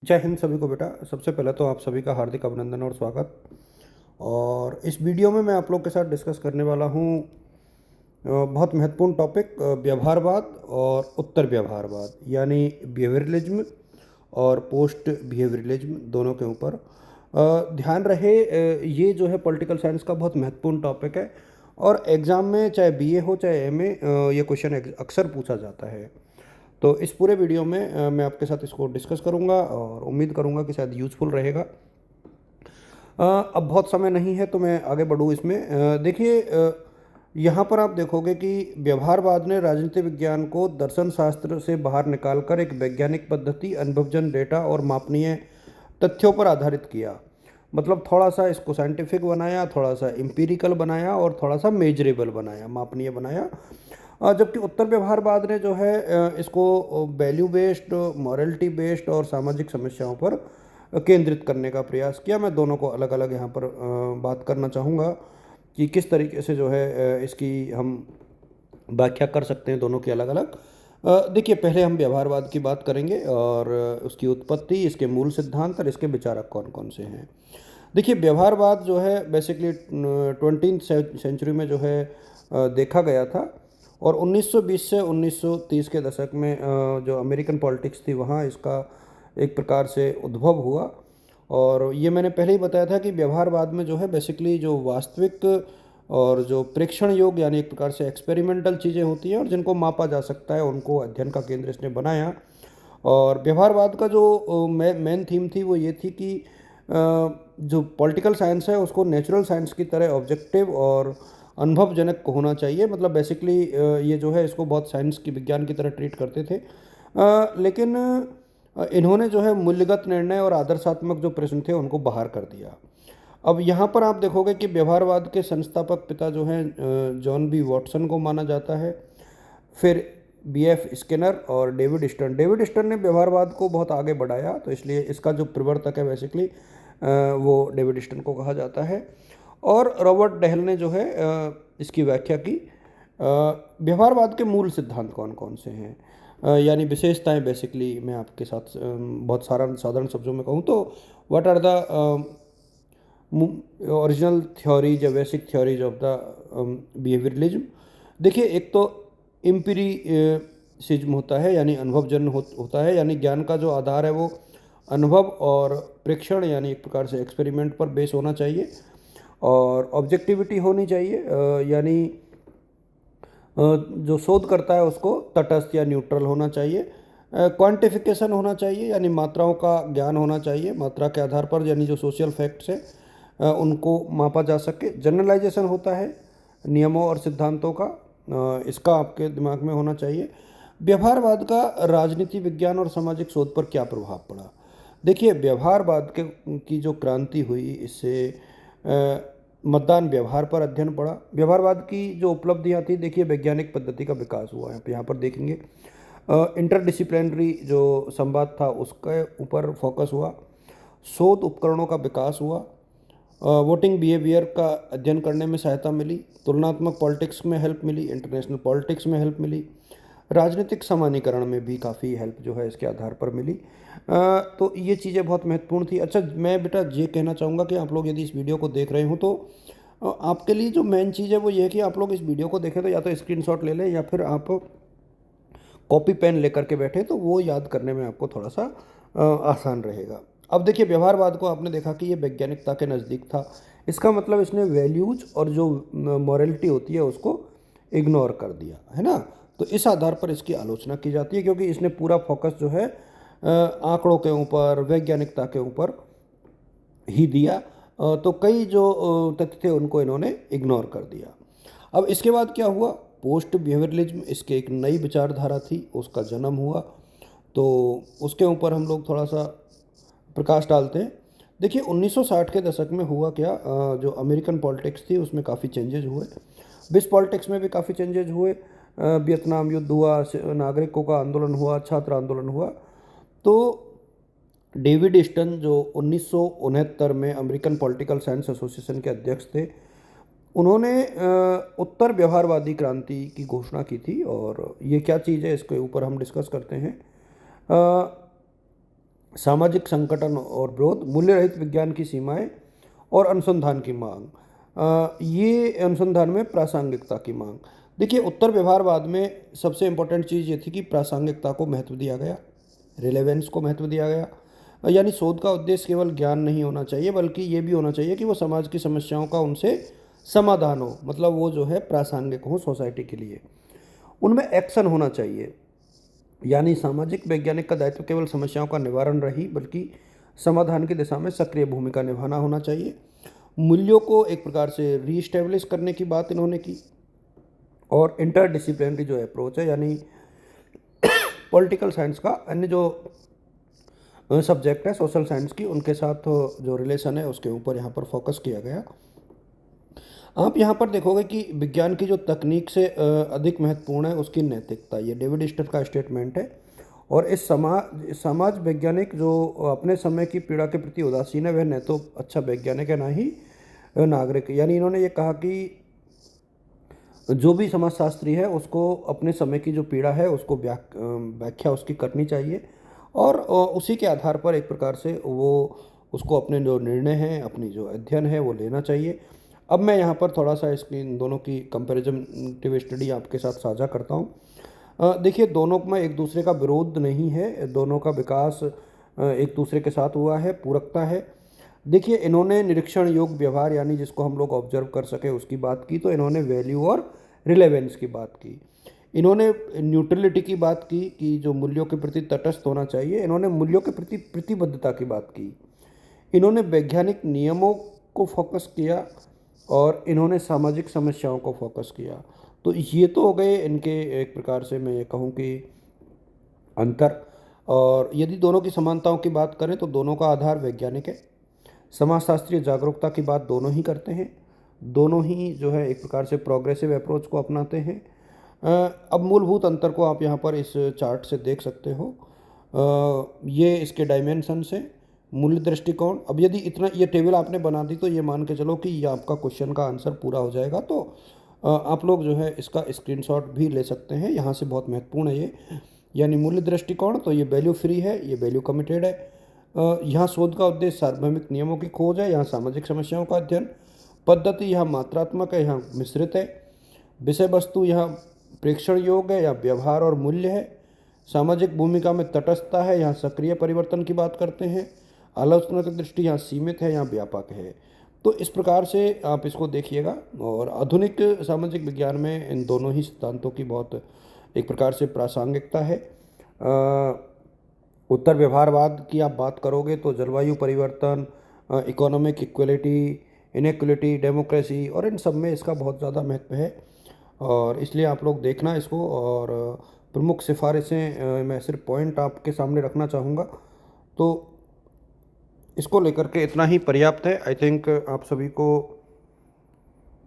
जय हिंद सभी को बेटा। सबसे पहले तो आप सभी का हार्दिक अभिनंदन और स्वागत। और इस वीडियो में मैं आप लोग के साथ डिस्कस करने वाला हूँ बहुत महत्वपूर्ण टॉपिक व्यवहारवाद और उत्तर व्यवहारवाद यानी बिहेवियरलिज्म और पोस्ट बिहेवियरलिज्म दोनों के ऊपर। ध्यान रहे ये जो है पॉलिटिकल साइंस का बहुत महत्वपूर्ण टॉपिक है और एग्ज़ाम में चाहे बीए हो चाहे एमए ये क्वेश्चन अक्सर पूछा जाता है। तो इस पूरे वीडियो में मैं आपके साथ इसको डिस्कस करूंगा और उम्मीद करूंगा कि शायद यूज़फुल रहेगा। अब बहुत समय नहीं है तो मैं आगे बढ़ूँ इसमें। देखिए, यहाँ पर आप देखोगे कि व्यवहारवाद ने राजनीति विज्ञान को दर्शन शास्त्र से बाहर निकालकर एक वैज्ञानिक पद्धति, अनुभवजन्य डेटा और मापनीय तथ्यों पर आधारित किया। मतलब थोड़ा सा इसको साइंटिफिक बनाया, थोड़ा सा एम्पिरिकल बनाया और थोड़ा सा मेजरेबल बनाया, मापनीय बनाया। जबकि उत्तर व्यवहारवाद ने जो है इसको वैल्यू बेस्ड, मॉरलिटी बेस्ड और सामाजिक समस्याओं पर केंद्रित करने का प्रयास किया। मैं दोनों को अलग अलग यहाँ पर बात करना चाहूँगा कि किस तरीके से जो है इसकी हम व्याख्या कर सकते हैं दोनों की अलग अलग। देखिए, पहले हम व्यवहारवाद की बात करेंगे और उसकी उत्पत्ति, इसके मूल सिद्धांत और इसके विचारक कौन कौन से हैं। देखिए, व्यवहारवाद जो है बेसिकली 20th सेंचुरी में जो है देखा गया था और 1920 से 1930 के दशक में जो अमेरिकन पॉलिटिक्स थी वहाँ इसका एक प्रकार से उद्भव हुआ। और ये मैंने पहले ही बताया था कि व्यवहारवाद में जो है बेसिकली जो वास्तविक और जो प्रेक्षण योग यानी एक प्रकार से एक्सपेरिमेंटल चीज़ें होती हैं और जिनको मापा जा सकता है उनको अध्ययन का केंद्र इसने बनाया। और व्यवहारवाद का जो मेन थीम थी वो ये थी कि जो पॉलिटिकल साइंस है उसको नेचुरल साइंस की तरह ऑब्जेक्टिव और अनुभवजनक होना चाहिए। मतलब बेसिकली ये जो है इसको बहुत साइंस की, विज्ञान की तरह ट्रीट करते थे। लेकिन इन्होंने जो है मूल्यगत निर्णय और आदर्शात्मक जो प्रश्न थे उनको बाहर कर दिया। अब यहाँ पर आप देखोगे कि व्यवहारवाद के संस्थापक पिता जो हैं जॉन बी वॉटसन को माना जाता है। फिर बी एफ स्किनर और डेविड स्टर्न। डेविड स्टर्न ने व्यवहारवाद को बहुत आगे बढ़ाया, तो इसलिए इसका जो प्रवर्तक है बेसिकली वो डेविड स्टर्न को कहा जाता है। और रॉबर्ट डेहल ने जो है इसकी व्याख्या की। व्यवहारवाद के मूल सिद्धांत कौन कौन से हैं यानी विशेषताएं, बेसिकली मैं आपके साथ बहुत साधारण शब्दों में कहूँ तो what are the original theories या basic theories of the behaviouralism. देखिए, एक तो एम्पिरिसिज्म होता है यानी अनुभवजन्य होता है, यानी ज्ञान का जो आधार है वो अनुभव और प्रेक्षण यानी एक प्रकार से एक्सपेरिमेंट पर बेस होना चाहिए। और ऑब्जेक्टिविटी होनी चाहिए यानी जो शोध करता है उसको तटस्थ या न्यूट्रल होना चाहिए। क्वांटिफिकेशन होना चाहिए यानी मात्राओं का ज्ञान होना चाहिए, मात्रा के आधार पर यानी जो सोशल फैक्ट्स है उनको मापा जा सके। जनरलाइजेशन होता है नियमों और सिद्धांतों का, इसका आपके दिमाग में होना चाहिए। व्यवहारवाद का राजनीति विज्ञान और सामाजिक शोध पर क्या प्रभाव पड़ा। देखिए, व्यवहारवाद के की जो क्रांति हुई इससे मतदान व्यवहार पर अध्ययन पड़ा। व्यवहारवाद की जो उपलब्धियाँ थी, देखिए वैज्ञानिक पद्धति का विकास हुआ है, यहाँ पर देखेंगे। इंटरडिसिप्लिनरी जो संवाद था उसके ऊपर फोकस हुआ। शोध उपकरणों का विकास हुआ। वोटिंग बिहेवियर का अध्ययन करने में सहायता मिली। तुलनात्मक पॉलिटिक्स में हेल्प मिली, इंटरनेशनल पॉलिटिक्स में हेल्प मिली। राजनीतिक समानीकरण में भी काफ़ी हेल्प जो है इसके आधार पर मिली। तो ये चीज़ें बहुत महत्वपूर्ण थी। अच्छा, मैं बेटा ये कहना चाहूँगा कि आप लोग यदि इस वीडियो को देख रहे हो तो आपके लिए जो मेन चीज़ है वो ये है कि आप लोग इस वीडियो को देखें तो या तो स्क्रीनशॉट ले लें या फिर आप कॉपी पेन लेकर के बैठे तो वो याद करने में आपको थोड़ा सा आसान रहेगा। अब देखिए, व्यवहारवाद को आपने देखा कि ये वैज्ञानिकता के नज़दीक था। इसका मतलब इसने वैल्यूज और जो मॉरलिटी होती है उसको इग्नोर कर दिया, है ना। तो इस आधार पर इसकी आलोचना की जाती है क्योंकि इसने पूरा फोकस जो है आंकड़ों के ऊपर, वैज्ञानिकता के ऊपर ही दिया। तो कई जो तथ्य थे उनको इन्होंने इग्नोर कर दिया। अब इसके बाद क्या हुआ, पोस्ट बिहेवियरलिज्म, इसके एक नई विचारधारा थी, उसका जन्म हुआ। तो उसके ऊपर हम लोग थोड़ा सा प्रकाश डालते हैं। देखिए, 1960 के दशक में हुआ क्या, जो अमेरिकन पॉलिटिक्स थी उसमें काफ़ी चेंजेज हुए। विश्व पॉलिटिक्स में भी काफ़ी चेंजेज हुए। वियतनाम युद्ध हुआ, नागरिकों का आंदोलन हुआ, छात्र आंदोलन हुआ। तो डेविड स्टन जो 1969 में अमेरिकन पॉलिटिकल साइंस एसोसिएशन के अध्यक्ष थे, उन्होंने उत्तर व्यवहारवादी क्रांति की घोषणा की थी। और ये क्या चीज़ है इसके ऊपर हम डिस्कस करते हैं। सामाजिक संगठन और विरोध, मूल्य रहित विज्ञान की सीमाएं और अनुसंधान की मांग। ये अनुसंधान में प्रासंगिकता की मांग। देखिए, उत्तर व्यवहारवाद में सबसे इम्पोर्टेंट चीज़ ये थी कि प्रासंगिकता को महत्व दिया गया, रिलेवेंस को महत्व दिया गया। यानी शोध का उद्देश्य केवल ज्ञान नहीं होना चाहिए, बल्कि ये भी होना चाहिए कि वो समाज की समस्याओं का उनसे समाधान हो, मतलब वो जो है प्रासंगिक हो सोसाइटी के लिए। उनमें एक्शन होना चाहिए, यानी सामाजिक वैज्ञानिक का दायित्व केवल समस्याओं का निवारण रही, बल्कि समाधान की दिशा में सक्रिय भूमिका निभाना होना चाहिए। मूल्यों को एक प्रकार से रीस्टेब्लिश करने की बात इन्होंने की, और इंटरडिसिप्लिनरी जो अप्रोच है, यानी पॉलिटिकल साइंस का अन्य जो सब्जेक्ट है सोशल साइंस की, उनके साथ जो रिलेशन है उसके ऊपर यहाँ पर फोकस किया गया। आप यहाँ पर देखोगे कि विज्ञान की जो तकनीक से अधिक महत्वपूर्ण है उसकी नैतिकता, ये डेविड स्टर का स्टेटमेंट है। और इस समाज वैज्ञानिक जो अपने समय की पीड़ा के प्रति उदासीन है, वह न तो अच्छा वैज्ञानिक है ना ही नागरिक। यानी इन्होंने ये कहा कि जो भी समाजशास्त्री है उसको अपने समय की जो पीड़ा है उसको व्याख्या उसकी करनी चाहिए, और उसी के आधार पर एक प्रकार से वो उसको अपने जो निर्णय हैं, अपनी जो अध्ययन है वो लेना चाहिए। अब मैं यहाँ पर थोड़ा सा इसकी इन दोनों की कंपैरिजन स्टडी आपके साथ साझा करता हूँ। देखिए, दोनों में एक दूसरे का विरोध नहीं है, दोनों का विकास एक दूसरे के साथ हुआ है, पूरकता है। देखिए, इन्होंने निरीक्षण योग व्यवहार, यानी जिसको हम लोग ऑब्जर्व कर सके उसकी बात की, तो इन्होंने वैल्यू और रिलेवेंस की बात की। इन्होंने न्यूट्रलिटी की बात की कि जो मूल्यों के प्रति तटस्थ होना चाहिए। इन्होंने मूल्यों के प्रति प्रतिबद्धता की बात की। इन्होंने वैज्ञानिक नियमों को फोकस किया, और इन्होंने सामाजिक समस्याओं को फोकस किया। तो ये तो हो गए इनके एक प्रकार से मैं ये कहूँ कि अंतर। और यदि दोनों की समानताओं की बात करें तो दोनों का आधार वैज्ञानिक है। समाजशास्त्रीय जागरूकता की बात दोनों ही करते हैं, दोनों ही जो है एक प्रकार से प्रोग्रेसिव अप्रोच को अपनाते हैं। अब मूलभूत अंतर को आप यहाँ पर इस चार्ट से देख सकते हो। ये इसके डायमेंशंस हैं। मूल्य दृष्टिकोण, अब यदि इतना ये टेबल आपने बना दी तो ये मान के चलो कि ये आपका क्वेश्चन का आंसर पूरा हो जाएगा। तो आप लोग जो है इसका स्क्रीनशॉट भी ले सकते हैं, यहाँ से बहुत महत्वपूर्ण है ये। यानी मूल्य दृष्टिकोण, तो ये वैल्यू फ्री है, ये वैल्यू कमिटेड है। यहाँ शोध का उद्देश्य सार्वभौमिक नियमों की खोज है, यहाँ सामाजिक समस्याओं का अध्ययन। पद्धति यहाँ मात्रात्मक है, यहाँ मिश्रित है। विषय वस्तु यहाँ प्रेक्षण योग्य है, यहाँ व्यवहार और मूल्य है। सामाजिक भूमिका में तटस्थता है, यहाँ सक्रिय परिवर्तन की बात करते हैं। आलोचना की दृष्टि यहाँ सीमित है, यहाँ व्यापक है। तो इस प्रकार से आप इसको देखिएगा। और आधुनिक सामाजिक विज्ञान में इन दोनों ही सिद्धांतों की बहुत एक प्रकार से प्रासंगिकता है। उत्तर व्यवहारवाद की आप बात करोगे तो जलवायु परिवर्तन, इकोनॉमिक इक्वलिटी, इनइक्वलिटी, डेमोक्रेसी, और इन सब में इसका बहुत ज़्यादा महत्व है। और इसलिए आप लोग देखना इसको। और प्रमुख सिफारिशें मैं सिर्फ पॉइंट आपके सामने रखना चाहूँगा, तो इसको लेकर के इतना ही पर्याप्त है। आई थिंक आप सभी को